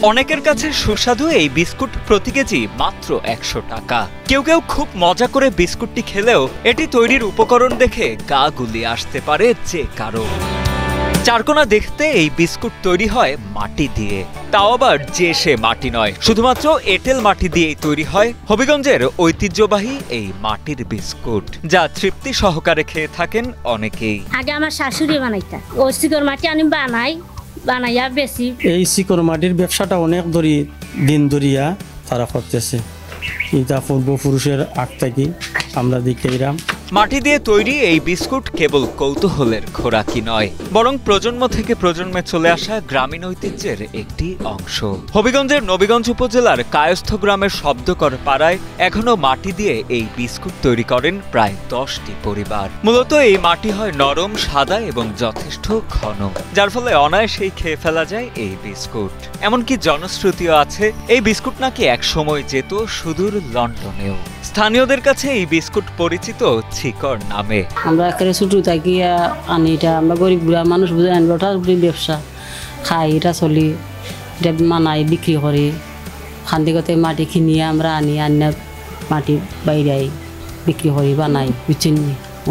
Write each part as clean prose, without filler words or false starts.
অনেকের কাছে সুস্বাদু এই বিস্কুট প্রতি কেজি মাত্র ১০০ টাকা। কেউ কেউ খুব মজা করে বিস্কুটটি খেলেও এটি তৈরির উপকরণ দেখে গা গুলিয়ে আসতে পারে যে কারো। চারকোনা দেখতে এই বিস্কুট তৈরি হয় মাটি দিয়ে, তাও আবার যে সে মাটি নয়, শুধুমাত্র এঁটেল মাটি দিয়েই তৈরি হয় হবিগঞ্জের ঐতিহ্যবাহী এই মাটির বিস্কুট, যা তৃপ্তি সহকারে খেয়ে থাকেন অনেকেই। আগে আমার শাশুড়ি বানাইতা, ও শিকড় মাটি আমি বানাইয়া বেশি। এই শিকড় মাটির ব্যবসাটা অনেক দিন ধরিয়া তারা করতেছে, এটা পূর্বপুরুষের আগ থেকে আমরা দেখে এরাম। মাটি দিয়ে তৈরি এই বিস্কুট কেবল কৌতূহলের খোরাকি নয়, বরং প্রজন্ম থেকে প্রজন্মে চলে আসা গ্রামীণ ঐতিহ্যের একটি অংশ। হবিগঞ্জের নবীগঞ্জ উপজেলার কায়স্থ গ্রামের শব্দকর পাড়ায় এখনো মাটি দিয়ে এই বিস্কুট তৈরি করেন প্রায় ১০টি পরিবার। মূলত এই মাটি হয় নরম, সাদা এবং যথেষ্ট ঘন, যার ফলে অনায়াসেই খেয়ে ফেলা যায় এই বিস্কুট। এমনকি জনশ্রুতিও আছে এই বিস্কুট নাকি এক সময় যেত সুদূর লন্ডনেও। স্থানীয়দের কাছে এই বিস্কুট পরিচিত শিকড় নামে। আমরা একেবারে ছোটো থাকি আনি, এটা আমরা গরিব বুড়া মানুষ বুঝে আনলোটা ব্যবসা খাই, এটা চলি, এটা মানাই বিক্রি করি। খান্দিগতে মাটি কিনিয়ে আমরা আনি মাটি বাইরে বিক্রি করি, বানাই, বুঝছেন।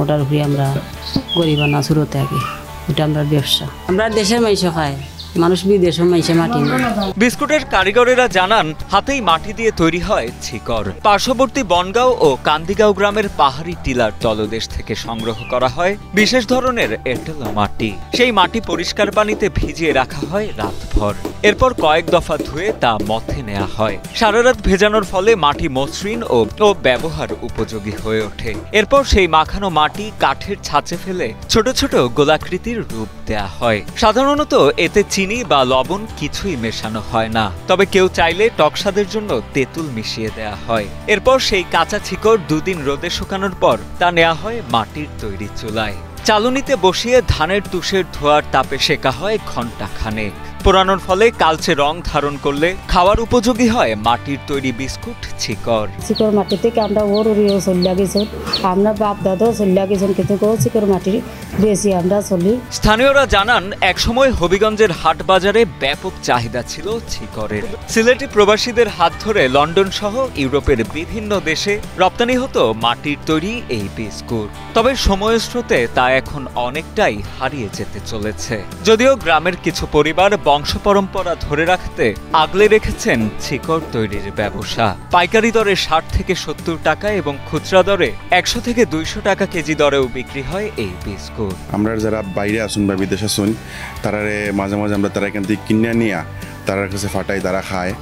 ওটার উপরে আমরা গরিব আনা শুরু থাকি, এটা আমরা ব্যবসা। আমরা দেশের মাইসে খাই, মানুষ বিদেশের মাইসে মাটি। বিস্কুটের কারিগরেরা জানান হাতেই মাটি দিয়ে তৈরি হয় শিকড়। পার্শ্ববর্তী বনগাঁও ও কান্দিগাঁও গ্রামের পাহাড়ি টিলার তলদেশ থেকে সংগ্রহ করা হয় বিশেষ ধরনের এঁটেল মাটি। সেই মাটি পরিষ্কার পানিতে ভিজিয়ে রাখা হয় রাতভর, এরপর কয়েক দফা ধুয়ে তা মথে নেওয়া হয়। সারা রাত ভেজানোর ফলে মাটি মসৃণ ও ব্যবহার উপযোগী হয়ে ওঠে। এরপর সেই মাখানো মাটি কাঠের ছাঁচে ফেলে ছোট ছোট গোলাকৃতির রূপ দেয়া হয়। সাধারণত এতে চিনি বা লবণ কিছুই মেশানো হয় না, তবে কেউ চাইলে টকস্বাদের জন্য তেঁতুল মিশিয়ে দেয়া হয়। এরপর সেই কাঁচা শিকড় ২ দিন রোদে শুকানোর পর তা নেওয়া হয় মাটির তৈরি চুলায়। চালুনিতে বসিয়ে ধানের তুষের ধোঁয়ার তাপে সেকা হয় ঘণ্টা খানেক। পোড়ানোর ফলে কালচে রং ধারণ করলে খাওয়ার উপযোগী হয় মাটির তৈরি বিস্কুট শিকড়। শিকড় মাটি থেকে আমরা ওরিও চলে গেছি, আমরা বাপ দাদাও চলে গেছেন, কিন্তু শিকড় মাটির বেশি আমরা চলি। স্থানীয়রা জানান একসময় হবিগঞ্জের হাট বাজারে ব্যাপক চাহিদা ছিল শিকড়ের। সিলেটি প্রবাসীদের হাত ধরে লন্ডন সহ ইউরোপের বিভিন্ন দেশে রপ্তানি হতো মাটির তৈরি এই বিস্কুট। তবে সময়ের স্রোতে তা এখন অনেকটাই হারিয়ে যেতে চলেছে। যদিও গ্রামের কিছু পরিবার বংশ পরম্পরা ধরে রাখতে আগলে রেখেছেন শিকড় তৈরির ব্যবসা। পাইকারি দরে ৬০ থেকে ৭০ টাকা এবং খুচরা দরে ১০০ থেকে ২০০ টাকা কেজি দরেও বিক্রি হয় এই বিস্কুট। আমরা যারা বাইরে আসুন বা বিদেশে আসুন, তারা মাঝে মাঝে আমরা তারা এখান থেকে কিনে নিয়ে তার কাছে ফাটাই, তারা খায়,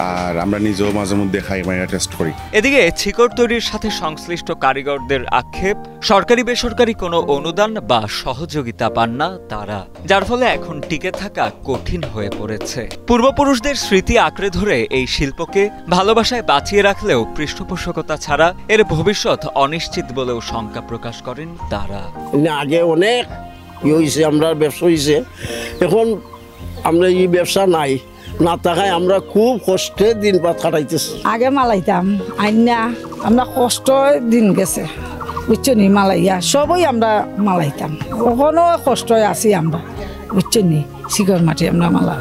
আর আমরা নিজেও মাঝে মধ্যে খাই, টেস্ট করি। এদিকে শিকড় তৈরির সাথে সংশ্লিষ্ট কারিগরদের আক্ষেপ, সরকারি বেসরকারি কোনো অনুদান বা সহযোগিতা পান না তারা, যার ফলে এখন টিকে থাকা কঠিন হয়ে পড়েছে। পূর্বপুরুষদের স্মৃতি আঁকড়ে ধরে এই শিল্পকে ভালোবাসায় বাঁচিয়ে রাখলেও পৃষ্ঠপোষকতা ছাড়া এর ভবিষ্যৎ অনিশ্চিত বলেও শঙ্কা প্রকাশ করেন তারা। আগে অনেক হয়েছে, আমরা ব্যবসা হয়েছে, এখন আমরা এই ব্যবসা নাই, না থাকায় আমরা খুব কষ্টে দিন পাত কাটাইতেছি। আগে মালাইতাম আইনা, আমরা কষ্ট দিন গেছে, বুঝছো নি, মালাইয়া সবই আমরা মালাইতাম, কখনো কষ্ট আছি আমরা, বুঝছো নি, শিকড় মাটি আমরা মালা।